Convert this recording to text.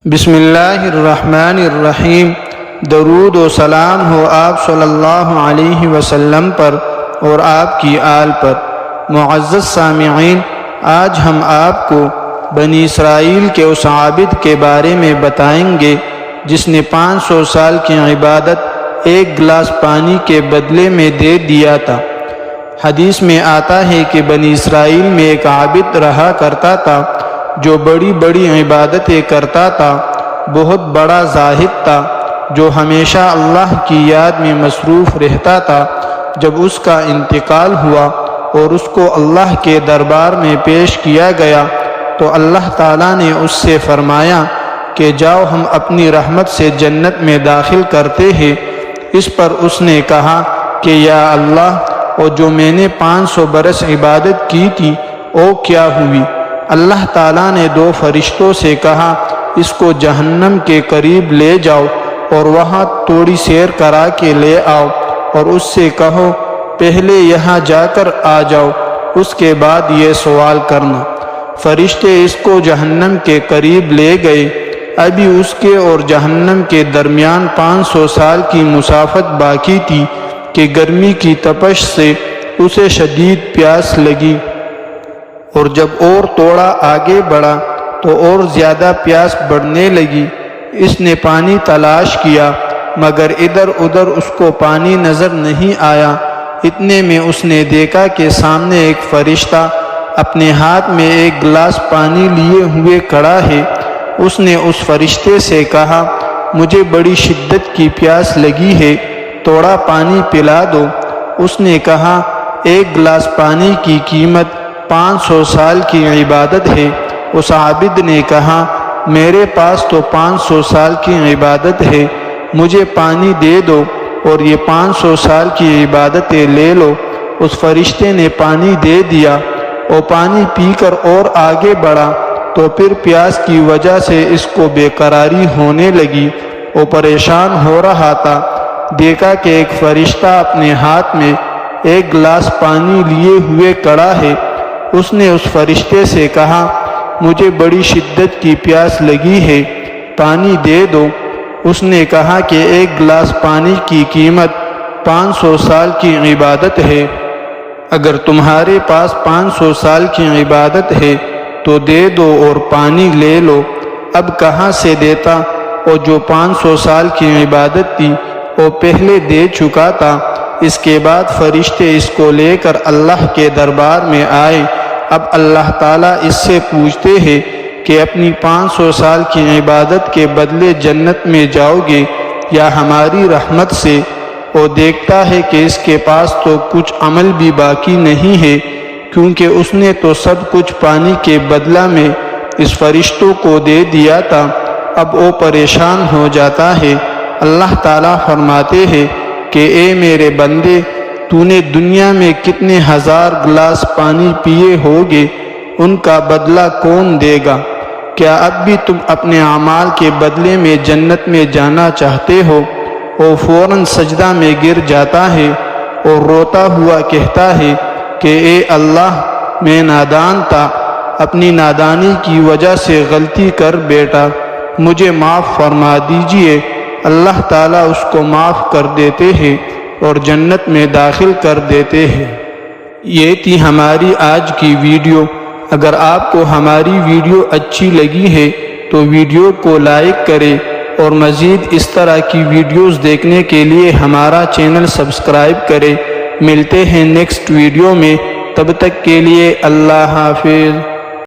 بسم اللہ الرحمن الرحیم۔ درود و سلام ہو آپ صلی اللہ علیہ وسلم پر اور آپ کی آل پر۔ معزز سامعین، آج ہم آپ کو بنی اسرائیل کے اس عابد کے بارے میں بتائیں گے جس نے 500 سال کی عبادت ایک گلاس پانی کے بدلے میں دے دیا تھا۔ حدیث میں آتا ہے کہ بنی اسرائیل میں ایک عابد رہا کرتا تھا جو بڑی بڑی عبادتیں کرتا تھا، بہت بڑا زاہد تھا جو ہمیشہ اللہ کی یاد میں مصروف رہتا تھا۔ جب اس کا انتقال ہوا اور اس کو اللہ کے دربار میں پیش کیا گیا تو اللہ تعالیٰ نے اس سے فرمایا کہ جاؤ، ہم اپنی رحمت سے جنت میں داخل کرتے ہیں۔ اس پر اس نے کہا کہ یا اللہ، اور جو میں نے 500 برس عبادت کی تھی وہ کیا ہوئی؟ اللہ تعالیٰ نے 2 فرشتوں سے کہا، اس کو جہنم کے قریب لے جاؤ اور وہاں تھوڑی سیر کرا کے لے آؤ، اور اس سے کہو پہلے یہاں جا کر آ جاؤ، اس کے بعد یہ سوال کرنا۔ فرشتے اس کو جہنم کے قریب لے گئے۔ ابھی اس کے اور جہنم کے درمیان 500 سال کی مسافت باقی تھی کہ گرمی کی تپش سے اسے شدید پیاس لگی، اور جب اور تھوڑا آگے بڑھا تو اور زیادہ پیاس بڑھنے لگی۔ اس نے پانی تلاش کیا مگر ادھر ادھر اس کو پانی نظر نہیں آیا۔ اتنے میں اس نے دیکھا کہ سامنے ایک فرشتہ اپنے ہاتھ میں ایک گلاس پانی لیے ہوئے کھڑا ہے۔ اس نے اس فرشتے سے کہا، مجھے بڑی شدت کی پیاس لگی ہے، تھوڑا پانی پلا دو۔ اس نے کہا، ایک گلاس پانی کی قیمت 500 سال کی عبادت ہے۔ اس عابد نے کہا، میرے پاس تو 500 سال کی عبادت ہے، مجھے پانی دے دو اور یہ 500 سال کی عبادتیں لے لو۔ اس فرشتے نے پانی دے دیا، اور پانی پی کر اور آگے بڑھا تو پھر پیاس کی وجہ سے اس کو بے قراری ہونے لگی، وہ پریشان ہو رہا تھا۔ دیکھا کہ ایک فرشتہ اپنے ہاتھ میں ایک گلاس پانی لیے ہوئے کھڑا ہے۔ اس نے اس فرشتے سے کہا، مجھے بڑی شدت کی پیاس لگی ہے، پانی دے دو۔ اس نے کہا کہ ایک گلاس پانی کی قیمت 500 سال کی عبادت ہے۔ اگر تمہارے پاس 500 سال کی عبادت ہے تو دے دو اور پانی لے لو۔ اب کہاں سے دیتا؟ اور جو 500 سال کی عبادت تھی وہ پہلے دے چکا تھا۔ اس کے بعد فرشتے اس کو لے کر اللہ کے دربار میں آئے۔ اب اللہ تعالیٰ اس سے پوچھتے ہیں کہ اپنی 500 سال کی عبادت کے بدلے جنت میں جاؤ گے یا ہماری رحمت سے؟ وہ دیکھتا ہے کہ اس کے پاس تو کچھ عمل بھی باقی نہیں ہے، کیونکہ اس نے تو سب کچھ پانی کے بدلہ میں اس فرشتوں کو دے دیا تھا۔ اب وہ پریشان ہو جاتا ہے۔ اللہ تعالیٰ فرماتے ہیں کہ اے میرے بندے، تو نے دنیا میں کتنے ہزار گلاس پانی پیے ہوگے، ان کا بدلہ کون دے گا؟ کیا اب بھی تم اپنے اعمال کے بدلے میں جنت میں جانا چاہتے ہو؟ وہ فوراً سجدہ میں گر جاتا ہے اور روتا ہوا کہتا ہے کہ اے اللہ، میں نادان تھا، اپنی نادانی کی وجہ سے غلطی کر بیٹھا، مجھے معاف فرما دیجئے۔ اللہ تعالیٰ اس کو معاف کر دیتے ہیں اور جنت میں داخل کر دیتے ہیں۔ یہ تھی ہماری آج کی ویڈیو۔ اگر آپ کو ہماری ویڈیو اچھی لگی ہے تو ویڈیو کو لائک کریں، اور مزید اس طرح کی ویڈیوز دیکھنے کے لیے ہمارا چینل سبسکرائب کریں۔ ملتے ہیں نیکسٹ ویڈیو میں، تب تک کے لیے اللہ حافظ۔